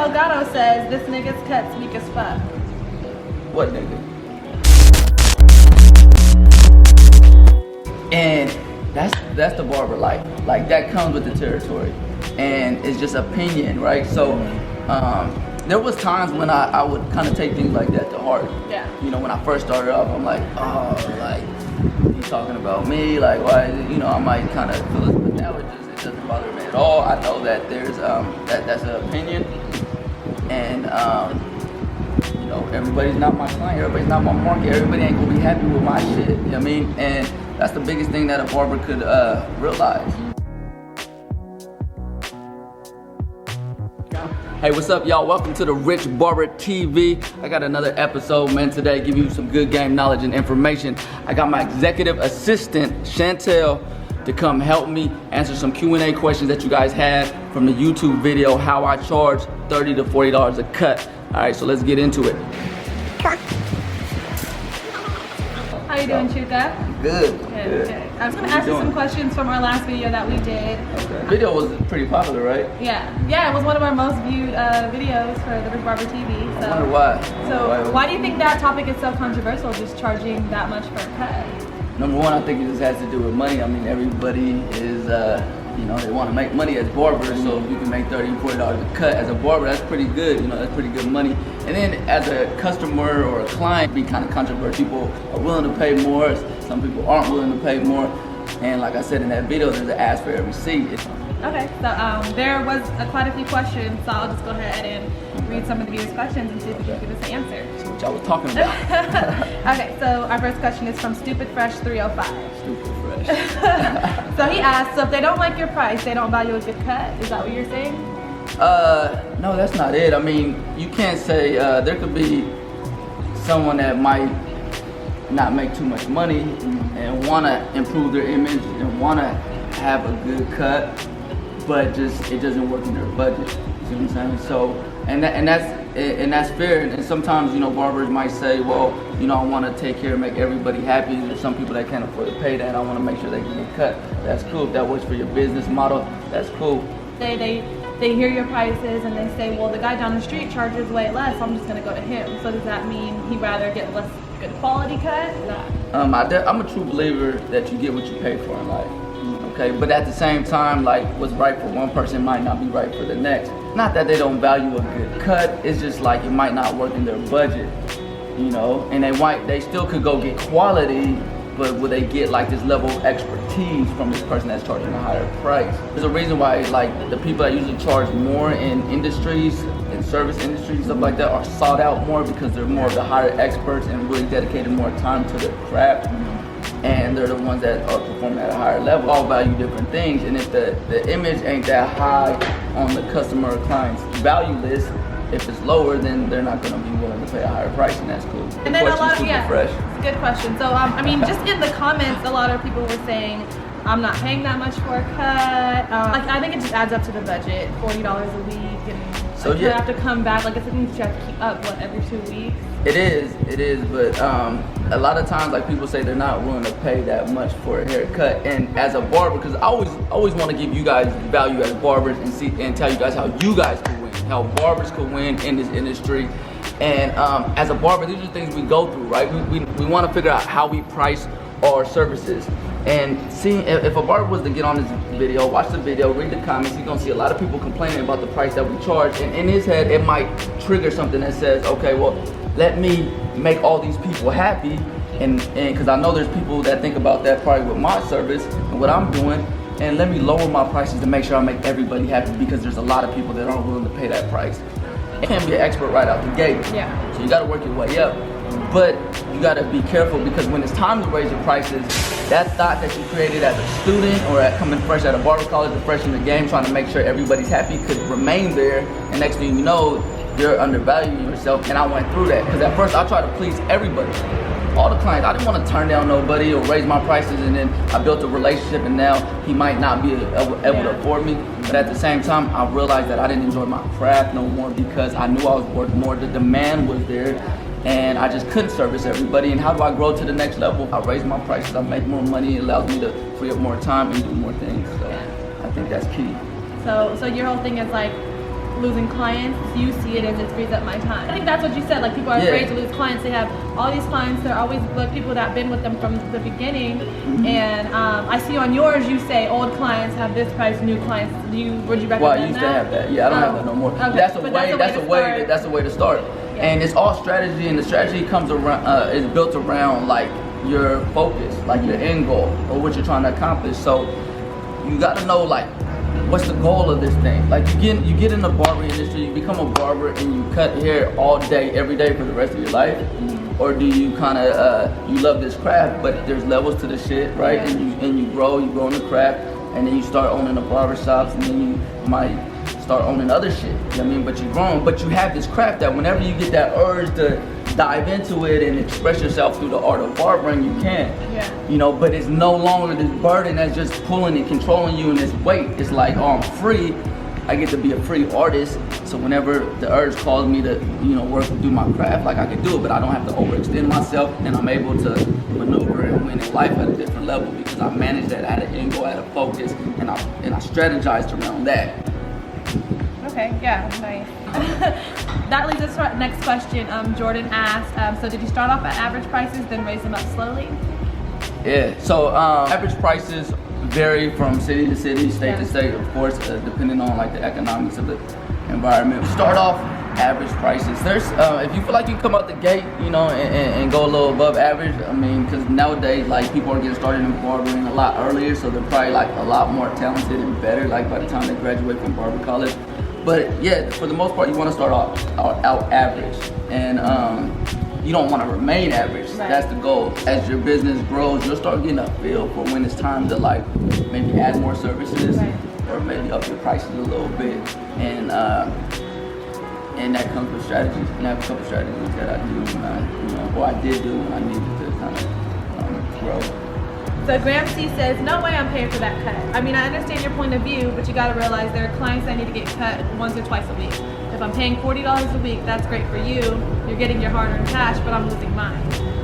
Delgado says this nigga's cut's weak as fuck. What nigga? And that's the barber life. Like that comes with the territory, and it's just opinion, right? So there was times when I would kind of take things like that to heart. Yeah. You know, when I first started off, I'm like, oh, like you talking about me? Like why? You know, I might kind of feel it, but now it doesn't bother me at all. I know that there's that's an opinion, and you know, everybody's not my client, everybody's not my market, everybody ain't gonna be happy with my shit. You know what I mean? And that's the biggest thing that a barber could realize. Hey, what's up, y'all? Welcome to the Rich Barber TV. I got another episode, man, today. Give you some good game knowledge and information. I got my executive assistant, Chantel, to come help me answer some Q&A questions that you guys had from the YouTube video, how I charge $30 to $40 a cut. All right, so let's get into it. How you doing, Chuka? Good. Good. I was going to ask you some questions from our last video that we did. Okay. Video was pretty popular, right? Yeah, it was one of our most viewed videos for the Rich Barber TV. So, I wonder why. So why do you think that topic is so controversial, just charging that much for a cut? Number one, I think it just has to do with money. I mean, everybody is, you know, they want to make money as barbers, so if you can make $30 to $40 a cut as a barber, that's pretty good, you know, that's pretty good money. And then as a customer or a client, be kind of controversial. People are willing to pay more, some people aren't willing to pay more. And like I said in that video, there's an ask for every seat. Okay, so there was quite a few questions, so I'll just go ahead and read some of the viewers' questions and see if you can give us an answer. That's what y'all was talking about. Okay, so our first question is from Stupid Fresh 305. Stupid Fresh. So he asked, so if they don't like your price, they don't value a good cut? Is that what you're saying? No, that's not it. I mean, you can't say, there could be someone that might not make too much money and want to improve their image and want to have a good cut, but just it doesn't work in their budget. See what I'm saying? So, and that's fair. And sometimes, you know, barbers might say, well, you know, I want to take care and make everybody happy. There's some people that can't afford to pay that, and I want to make sure they get a cut. That's cool. If that works for your business model, that's cool. They hear your prices and they say, well, the guy down the street charges way less, so I'm just going to go to him. So does that mean he'd rather get less good quality cut? I'm a true believer that you get what you pay for in life. Okay, but at the same time, like what's right for one person might not be right for the next. Not that they don't value a good cut, it's just like it might not work in their budget, you know, and they still could go get quality, but will they get like this level of expertise from this person that's charging a higher price? There's a reason why like the people that usually charge more in industries, in service industries, stuff like that, are sought out more because they're more of the higher experts and really dedicated more time to their craft. And they're the ones that are performing at a higher level. All value different things, and if the image ain't that high on the customer or client's value list, if it's lower, then they're not going to be willing to pay a higher price, and that's cool. And then a lot of fresh. It's a good question. So I mean, just in the comments, a lot of people were saying, I'm not paying that much for a cut. Like I think it just adds up to the budget, $40 a week, and so you have to come back. Like it's something that you have to keep up every 2 weeks. It is, but a lot of times, like people say, they're not willing to pay that much for a haircut. And as a barber, because I always want to give you guys value as barbers and tell you guys how you guys can win, how barbers can win in this industry. And as a barber, these are things we go through, right? We want to figure out how we price our services. And see, if a barber was to get on this video, watch the video, read the comments, he's gonna see a lot of people complaining about the price that we charge. And in his head, it might trigger something that says, okay, well, let me make all these people happy. And because I know there's people that think about that probably with my service and what I'm doing. And let me lower my prices to make sure I make everybody happy, because there's a lot of people that aren't willing to pay that price. You can't be an expert right out the gate. Yeah. So you gotta work your way up. But you gotta be careful, because when it's time to raise your prices, that thought that you created as a student or coming fresh out of barber college or fresh in the game trying to make sure everybody's happy could remain there, and next thing you know, you're undervaluing yourself. And I went through that, because at first I tried to please everybody, all the clients. I didn't want to turn down nobody or raise my prices, and then I built a relationship and now he might not be able to afford me. But at the same time, I realized that I didn't enjoy my craft no more, because I knew I was worth more. The demand was there, and I just couldn't service everybody. And how do I grow to the next level? I raise my prices, I make more money, it allows me to free up more time and do more things. So I think that's key. So your whole thing is like, losing clients, you see it as it frees up my time. I think that's what you said. Like, people are afraid to lose clients. They have all these clients. They're always like people that have been with them from the beginning. And I see on yours, you say old clients have this price, new clients. Would you recommend that? Well, I used to have that. Yeah, I don't have that no more. Okay. That's a way to start. Yeah. And it's all strategy, and the strategy comes around is built around like your focus, like your end goal or what you're trying to accomplish. So you got to know like what's the goal of this thing. Like you get in the barber industry, you become a barber and you cut hair all day, every day for the rest of your life. Or do you kind of you love this craft, but there's levels to the shit, right? Yeah. And you grow in the craft, and then you start owning the barber shops, and then you might start owning other shit. You know what I mean? But you're growing, but you have this craft that whenever you get that urge to dive into it and express yourself through the art of barbering, you can. Yeah. You know, but it's no longer this burden that's just pulling and controlling you in this weight. It's like, oh, I'm free. I get to be a free artist. So whenever the urge calls me to, work and do my craft, like I can do it, but I don't have to overextend myself, and I'm able to maneuver and win in life at a different level because I managed that. I had an end goal, I had a focus, and I strategized around that. Okay, yeah, nice. That leads us to our next question. Jordan asked, so did you start off at average prices, then raise them up slowly? Yeah, so average prices vary from city to city, state to state, of course, depending on like the economics of the environment. Start off average prices. There's if you feel like you come out the gate, and go a little above average, I mean, because nowadays like people are getting started in barbering a lot earlier, so they're probably like a lot more talented and better like by the time they graduate from barber college. But yeah, for the most part, you want to start out average, and you don't want to remain average. Right. That's the goal. As your business grows, you'll start getting a feel for when it's time to like maybe add more services, right, or maybe up your prices a little bit, and that comes with strategies. And I have a couple strategies that I do when I did do when I needed to kind of grow. So Graham C says, no way I'm paying for that cut. I mean, I understand your point of view, but you got to realize there are clients that need to get cut once or twice a week. If I'm paying $40 a week, that's great for you. You're getting your hard-earned cash, but I'm losing mine.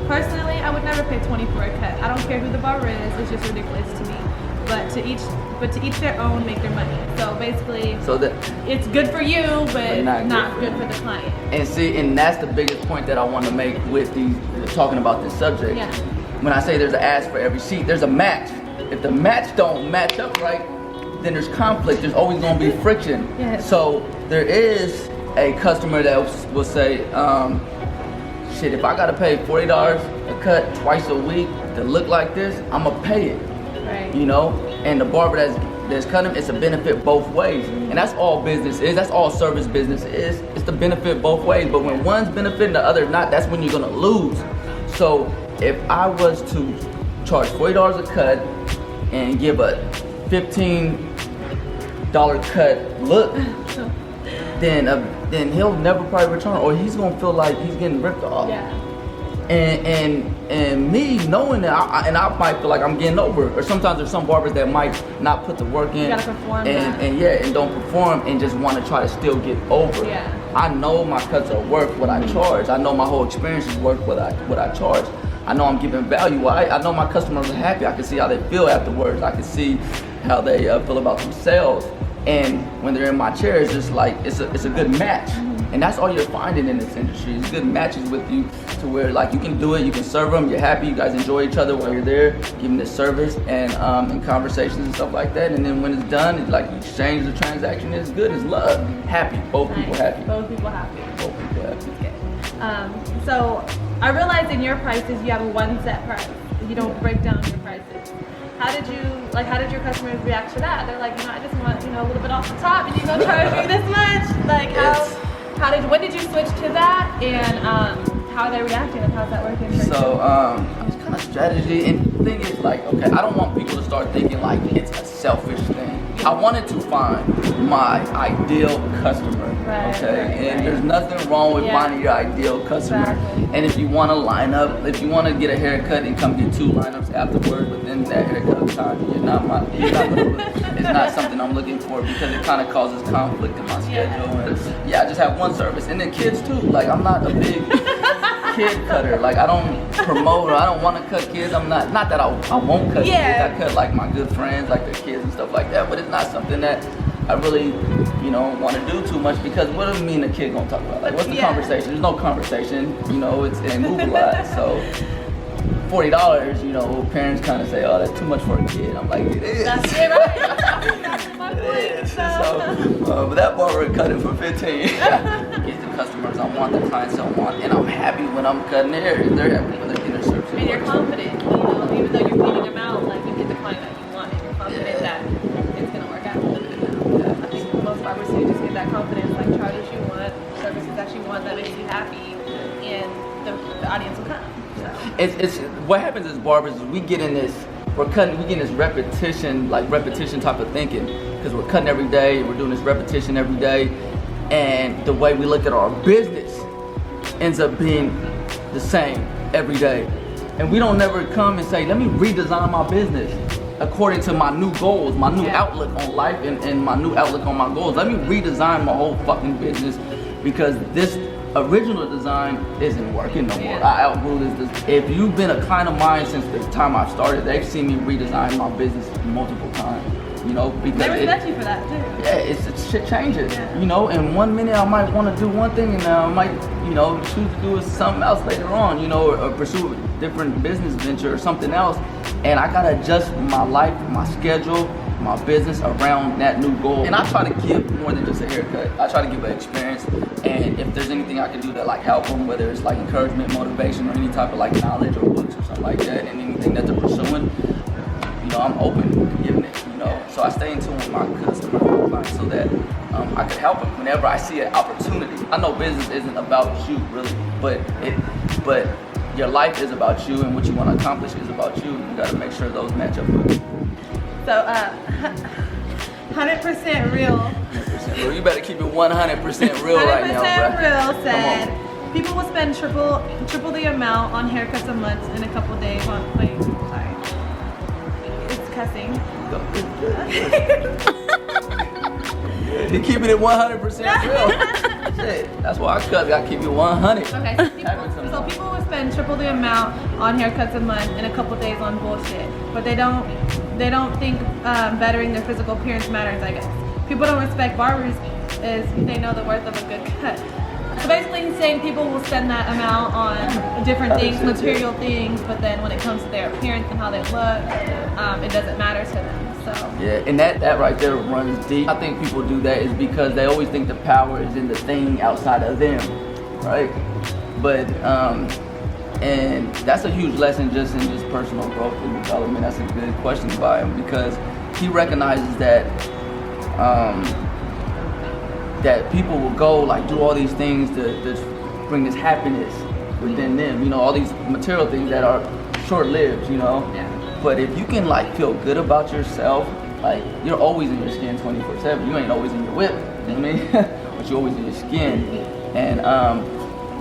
Personally, I would never pay $20 for a cut. I don't care who the barber is. It's just ridiculous to me. But to each their own, make their money. So basically, it's good for you, but not good for the client. And that's the biggest point that I want to make with talking about this subject. Yeah. When I say there's an ask for every seat, there's a match. If the match don't match up right, then there's conflict. There's always going to be friction. Yes. So there is a customer that will say, shit, if I got to pay $40 a cut twice a week to look like this, I'm going to pay it. Right. And the barber that's cutting, it's a benefit both ways. And that's all business is. That's all service business is. It's the benefit both ways. But when one's benefiting, the other not, that's when you're going to lose. So if I was to charge $40 a cut and give a $15 cut look, then he'll never probably return, or he's gonna feel like he's getting ripped off. Yeah. And me knowing that, I might feel like I'm getting over it. Or sometimes there's some barbers that might not put the work in, you gotta perform and don't perform and just want to try to still get over. Yeah. I know my cuts are worth what I charge. I know my whole experience is worth what I charge. I know I'm giving value. I know my customers are happy. I can see how they feel afterwards. I can see how they feel about themselves. And when they're in my chair, it's just like it's a good match. And that's all you're finding in this industry. It's good matches with you to where like you can do it, you can serve them, you're happy, you guys enjoy each other while you're there, giving this service and conversations and stuff like that. And then when it's done, it's like you exchange the transaction. It's good, it's love, happy, both people happy. Both people happy. Both people happy. Okay. So I realize in your prices you have a one set price. You don't break down your prices. How did your customers react to that? They're like, I just want, a little bit off the top, and you gonna charge me this much? Like, when did you switch to that, and how are they reacting, and how's that working for you? So, it's kind of strategy, and the thing is, like, okay, I don't want people to start thinking like it's a selfish thing. I wanted to find my ideal customer, and there's nothing wrong with finding your ideal customer. Exactly. And if you want to line up, if you want to get a haircut and come get 2 lineups afterwards within that haircut time, it's not something I'm looking for because it kind of causes conflict in my schedule. And I just have one service, and then kids too. Like I'm not a big kid cutter. Like I don't promote or I don't want to cut kids. I'm not that I won't cut kids. I cut like my good friends, like their kids and stuff like that. But it's not something that I really, you know, want to do too much because what do me and the kid gonna talk about? Like, what's the conversation? There's no conversation, you know, it ain't move a lot. So $40, you know, parents kind of say, oh, that's too much for a kid. I'm like, it is. That's it, right? That's my point. So, but that barber cut it for 15. Get the customers I want, the clients I want, and I'm happy when I'm cutting their hair. They're happy when they're getting their service. And you're confident, you know, even though you're beating them out, like you get the client that you want, and you're confident that it's gonna work out. I think most barbers say just get that confidence, like charge what you want, services that you want that makes you happy, and the audience will come. So. It's what happens as barbers is we get in this repetition type of thinking because we're cutting every day, we're doing this repetition every day, and the way we look at our business ends up being the same every day. And we don't never come and say, let me redesign my business according to my new goals, my new outlook on life and my new outlook on my goals. Let me redesign my whole fucking business because this original design isn't working no more. I outgrew this. If you've been a client of mine since the time I started, they've seen me redesign my business multiple times. You know, because they respect you for that too. Yeah, it's shit changes. You know, and 1 minute I might want to do one thing, and I might, you know, choose to do something else later on. You know, or pursue a different business venture or something else. And I gotta adjust my life, my schedule, my business around that new goal. And I try to give more than just a haircut. I try to give an experience, and if there's anything I can do to like help them, whether it's like encouragement, motivation, or any type of like knowledge or books or something like that, and anything that they're pursuing, you know, I'm open to giving it. You know, so I stay in tune with my customers, my clients, so that I can help them whenever I see an opportunity. I know business isn't about you really, but your life is about you, and what you want to accomplish is about you. You got to make sure those match up with it. So, 100% real. 100% real. You better keep it 100% real right now, bro. 100% real said people will spend triple the amount on haircuts a month in a couple days. Wait, sorry. It's cussing. You keeping it 100% real. Shit, that's why I cut. I keep it 100. Okay, so people will spend triple the amount on haircuts a month in a couple days on bullshit, but they don't think bettering their physical appearance matters. I guess people don't respect barbers as they know the worth of a good cut. So basically, he's saying people will spend that amount on different things, material things, but then when it comes to their appearance and how they look, it doesn't matter to them. So yeah, and that right there runs deep. I think people do that is because they always think the power is in the thing outside of them, right? But and that's a huge lesson just in just personal growth and development. That's a good question by him because he recognizes that that people will go like do all these things to bring this happiness within them. You know, all these material things that are short-lived. You know. Yeah. But if you can like feel good about yourself, like you're always in your skin 24/7. You ain't always in your whip, you know what I mean? But you're always in your skin. And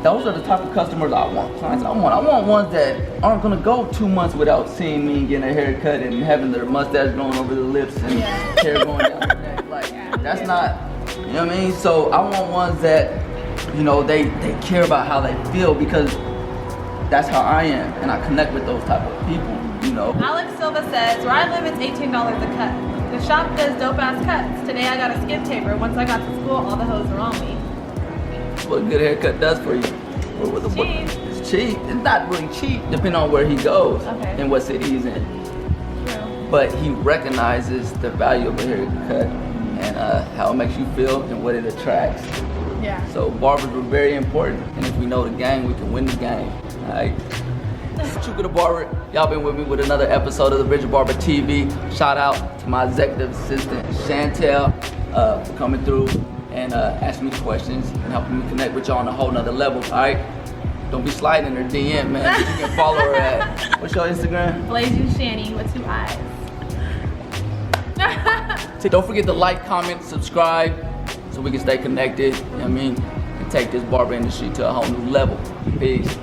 those are the type of customers I want, clients I want. I want ones that aren't gonna go 2 months without seeing me getting a haircut and having their mustache growing over their lips and hair going down their neck. Like that's not, you know what I mean? So I want ones that, you know, they care about how they feel because that's how I am, and I connect with those type of people. You know. Alex Silva says, where I live it's $18 a cut. The shop does dope ass cuts. Today I got a skin taper. Once I got to school, all the hoes were on me. What a good haircut does for you. It's cheap. It's cheap. It's not really cheap, depending on where he goes and what city he's in. True. But he recognizes the value of a haircut and how it makes you feel and what it attracts. Yeah. So barbers are very important, and if we know the game, we can win the game. All right. Chuka the Barber, y'all been with me with another episode of the Richard Barber TV. Shout out to my executive assistant Chantel for coming through and asking me questions and helping me connect with y'all on a whole nother level. All right, don't be sliding in her DM, man. You can follow her at what's your Instagram? Blazing Shanny with 2 eyes. Don't forget to like, comment, subscribe, so we can stay connected. You know what I mean? And take this barber industry to a whole new level. Peace.